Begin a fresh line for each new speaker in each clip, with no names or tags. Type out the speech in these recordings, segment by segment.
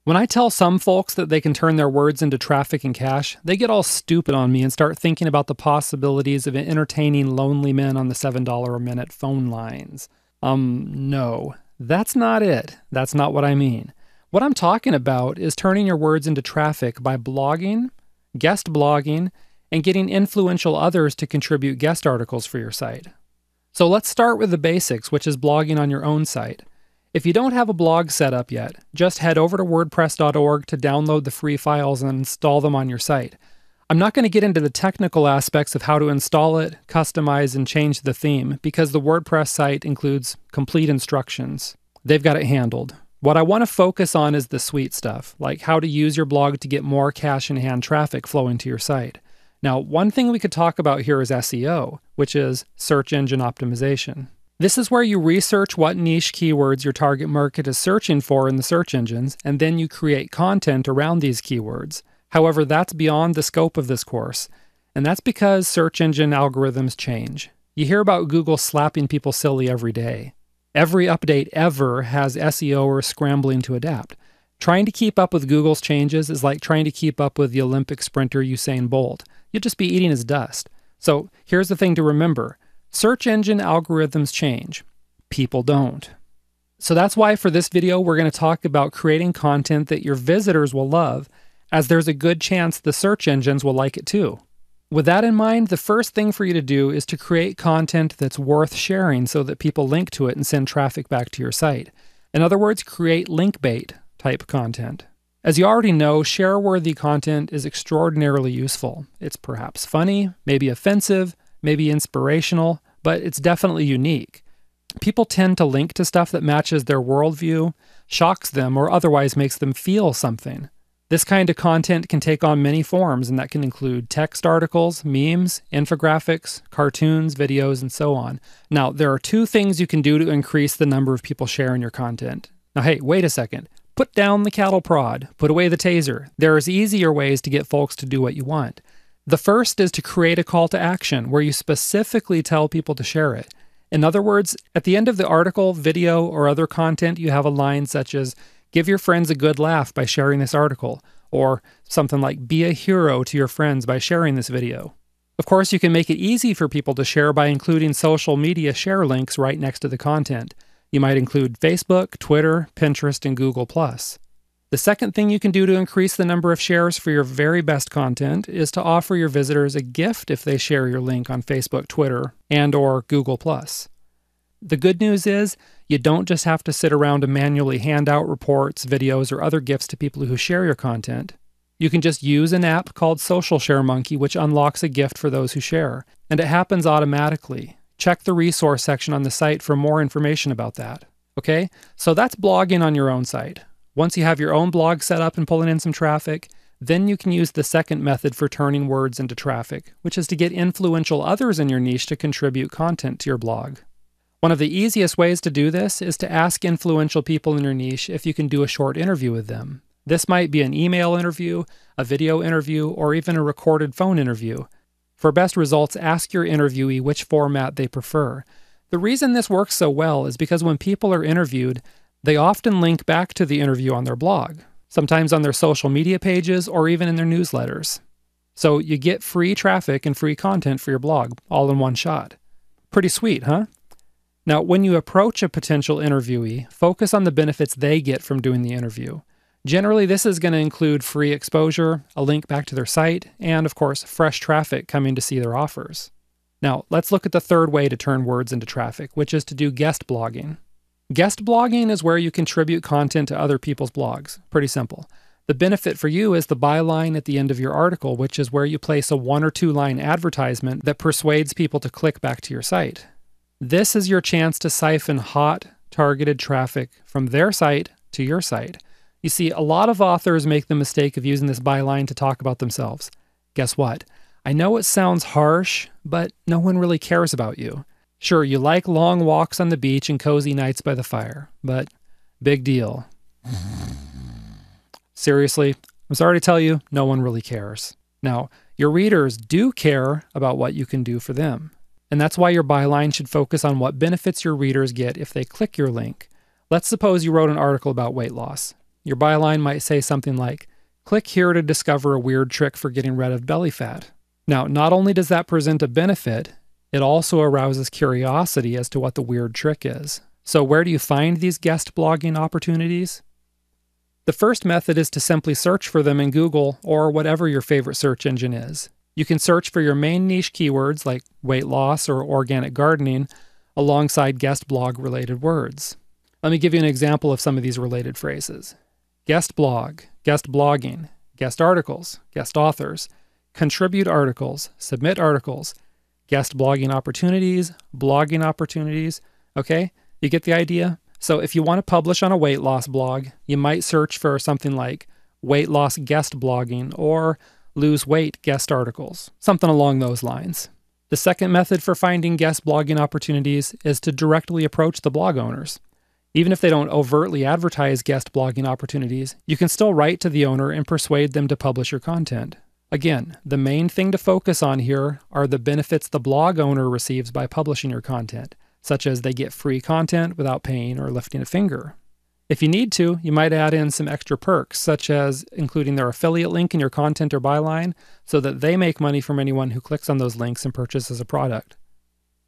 When I tell some folks that they can turn their words into traffic and cash, they get all stupid on me and start thinking about the possibilities of entertaining lonely men on the $7 a minute phone lines. No, that's not it. That's not what I mean. What I'm talking about is turning your words into traffic by blogging, guest blogging, and getting influential others to contribute guest articles for your site. So let's start with the basics, which is blogging on your own site. If you don't have a blog set up yet, just head over to wordpress.org to download the free files and install them on your site. I'm not going to get into the technical aspects of how to install it, customize, and change the theme, because the WordPress site includes complete instructions. They've got it handled. What I want to focus on is the sweet stuff, like how to use your blog to get more cash-in-hand traffic flowing to your site. Now, one thing we could talk about here is SEO, which is search engine optimization. This is where you research what niche keywords your target market is searching for in the search engines, and then you create content around these keywords. However, that's beyond the scope of this course, and that's because search engine algorithms change. You hear about Google slapping people silly every day. Every update ever has SEOers scrambling to adapt. Trying to keep up with Google's changes is like trying to keep up with the Olympic sprinter Usain Bolt. You'll just be eating his dust. So here's the thing to remember. Search engine algorithms change. People don't. So that's why for this video, we're going to talk about creating content that your visitors will love, as there's a good chance the search engines will like it too. With that in mind, the first thing for you to do is to create content that's worth sharing so that people link to it and send traffic back to your site. In other words, create link bait type content. As you already know, share-worthy content is extraordinarily useful. It's perhaps funny, maybe offensive, maybe inspirational, but it's definitely unique. People tend to link to stuff that matches their worldview, shocks them, or otherwise makes them feel something. This kind of content can take on many forms, and that can include text articles, memes, infographics, cartoons, videos, and so on. Now, there are two things you can do to increase the number of people sharing your content. Now, hey, wait a second. Put down the cattle prod. Put away the taser. There's easier ways to get folks to do what you want. The first is to create a call to action where you specifically tell people to share it. In other words, at the end of the article, video, or other content, you have a line such as, "Give your friends a good laugh by sharing this article," or something like, "Be a hero to your friends by sharing this video." Of course, you can make it easy for people to share by including social media share links right next to the content. You might include Facebook, Twitter, Pinterest, and Google+. The second thing you can do to increase the number of shares for your very best content is to offer your visitors a gift if they share your link on Facebook, Twitter, and/or Google+. The good news is, you don't just have to sit around and manually hand out reports, videos, or other gifts to people who share your content. You can just use an app called Social Share Monkey, which unlocks a gift for those who share, and it happens automatically. Check the resource section on the site for more information about that. Okay, so that's blogging on your own site. Once you have your own blog set up and pulling in some traffic, then you can use the second method for turning words into traffic, which is to get influential others in your niche to contribute content to your blog. One of the easiest ways to do this is to ask influential people in your niche if you can do a short interview with them. This might be an email interview, a video interview, or even a recorded phone interview. For best results, ask your interviewee which format they prefer. The reason this works so well is because when people are interviewed, they often link back to the interview on their blog, sometimes on their social media pages or even in their newsletters. So you get free traffic and free content for your blog, all in one shot. Pretty sweet, huh? Now, when you approach a potential interviewee, focus on the benefits they get from doing the interview. Generally, this is going to include free exposure, a link back to their site, and of course, fresh traffic coming to see their offers. Now, let's look at the third way to turn words into traffic, which is to do guest blogging. Guest blogging is where you contribute content to other people's blogs. Pretty simple. The benefit for you is the byline at the end of your article, which is where you place a 1 or 2 line advertisement that persuades people to click back to your site. This is your chance to siphon hot, targeted traffic from their site to your site. You see, a lot of authors make the mistake of using this byline to talk about themselves. Guess what? I know it sounds harsh, but no one really cares about you. Sure, you like long walks on the beach and cozy nights by the fire, but big deal. Seriously, I'm sorry to tell you, no one really cares. Now, your readers do care about what you can do for them, and that's why your byline should focus on what benefits your readers get if they click your link. Let's suppose you wrote an article about weight loss. Your byline might say something like, "Click here to discover a weird trick for getting rid of belly fat." Now, not only does that present a benefit, it also arouses curiosity as to what the weird trick is. So where do you find these guest blogging opportunities? The first method is to simply search for them in Google or whatever your favorite search engine is. You can search for your main niche keywords like weight loss or organic gardening alongside guest blog related words. Let me give you an example of some of these related phrases. Guest blog, guest blogging, guest articles, guest authors, contribute articles, submit articles, guest blogging opportunities, blogging opportunities. Okay, you get the idea? So if you want to publish on a weight loss blog, you might search for something like weight loss guest blogging or lose weight guest articles, something along those lines. The second method for finding guest blogging opportunities is to directly approach the blog owners. Even if they don't overtly advertise guest blogging opportunities, you can still write to the owner and persuade them to publish your content. Again, the main thing to focus on here are the benefits the blog owner receives by publishing your content, such as they get free content without paying or lifting a finger. If you need to, you might add in some extra perks, such as including their affiliate link in your content or byline, so that they make money from anyone who clicks on those links and purchases a product.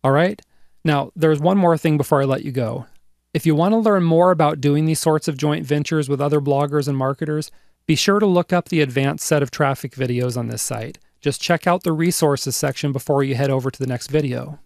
All right? Now, there's one more thing before I let you go. If you want to learn more about doing these sorts of joint ventures with other bloggers and marketers, be sure to look up the advanced set of traffic videos on this site. Just check out the resources section before you head over to the next video.